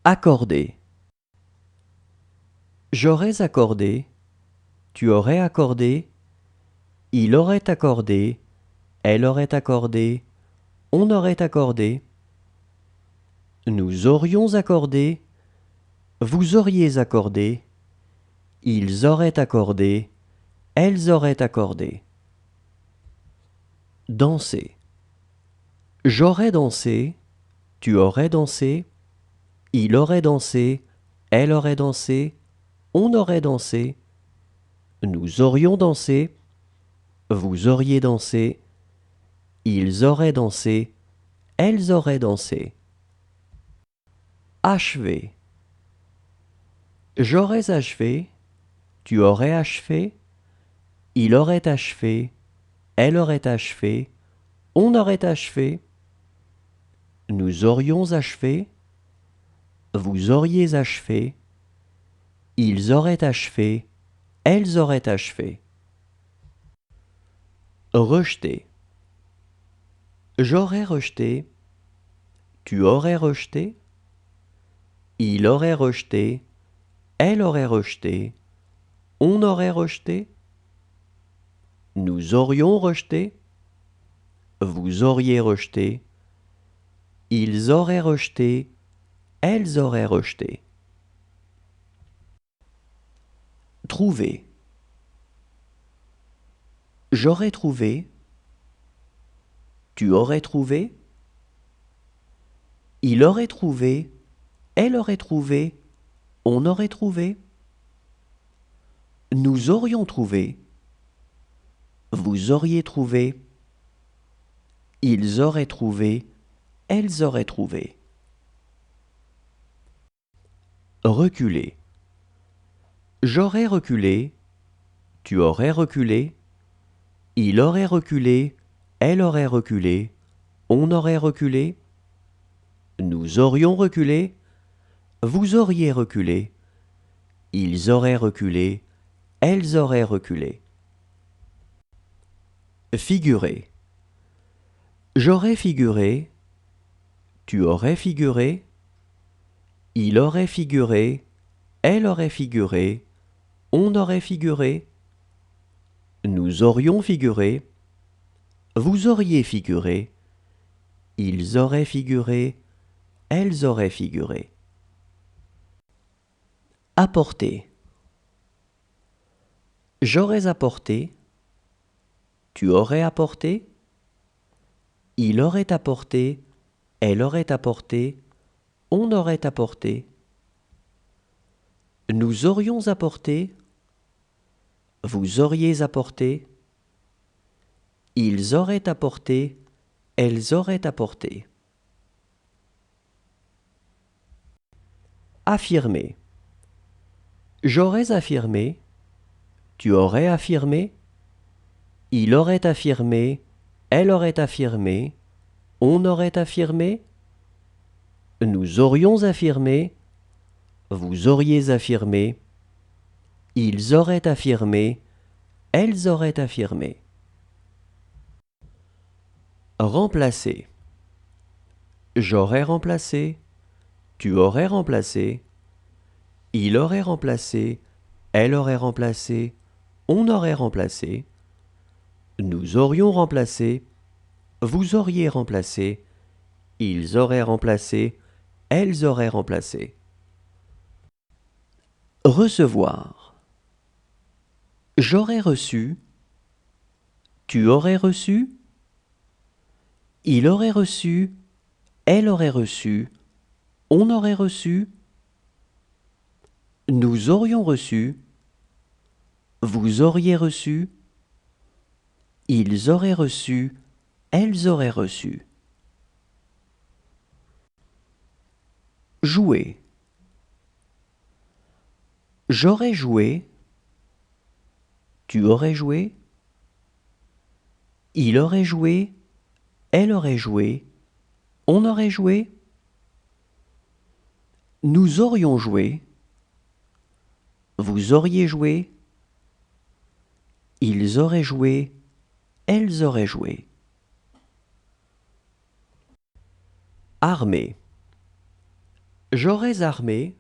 Accorder. J'aurais accordé, tu aurais accordé, il aurait accordé, elle aurait accordé, on aurait accordé. Nous aurions accordé, vous auriez accordé, ils auraient accordé, elles auraient accordé. Danser. J'aurais dansé, tu aurais dansé, il aurait dansé, elle aurait dansé, on aurait dansé. Nous aurions dansé, vous auriez dansé, ils auraient dansé, elles auraient dansé. Achever. J'aurais achevé, tu aurais achevé, il aurait achevé, elle aurait achevé, on aurait achevé. Nous aurions achevé, vous auriez achevé, ils auraient achevé, elles auraient achevé. Rejeter. J'aurais rejeté, tu aurais rejeté, il aurait rejeté, elle aurait rejeté, on aurait rejeté. Nous aurions rejeté, vous auriez rejeté, ils auraient rejeté, elles auraient rejeté. Trouver. J'aurais trouvé, tu aurais trouvé, il aurait trouvé, elle aurait trouvé, on aurait trouvé. Nous aurions trouvé, vous auriez trouvé, ils auraient trouvé, elles auraient trouvé. Reculer. J'aurais reculé, tu aurais reculé, il aurait reculé, elle aurait reculé, on aurait reculé. Nous aurions reculé, vous auriez reculé, ils auraient reculé, elles auraient reculé. Figurer. J'aurais figuré, tu aurais figuré, il aurait figuré, elle aurait figuré, on aurait figuré. Nous aurions figuré, vous auriez figuré, ils auraient figuré, elles auraient figuré. Apporter. J'aurais apporté, tu aurais apporté, il aurait apporté, elle aurait apporté, on aurait apporté. Nous aurions apporté, vous auriez apporté, ils auraient apporté, elles auraient apporté. Affirmer. J'aurais affirmé, tu aurais affirmé, il aurait affirmé, elle aurait affirmé, on aurait affirmé. Nous aurions affirmé, vous auriez affirmé, ils auraient affirmé, elles auraient affirmé. Remplacer. J'aurais remplacé, tu aurais remplacé, il aurait remplacé, elle aurait remplacé, on aurait remplacé. Nous aurions remplacé, vous auriez remplacé, ils auraient remplacé, elles auraient remplacé. Recevoir. J'aurais reçu, tu aurais reçu, il aurait reçu, elle aurait reçu, on aurait reçu. Nous aurions reçu, vous auriez reçu, ils auraient reçu, elles auraient reçu. Jouer. J'aurais joué, tu aurais joué, il aurait joué, elle aurait joué, on aurait joué. Nous aurions joué, vous auriez joué, ils auraient joué, elles auraient joué. Armer. J'aurais armé,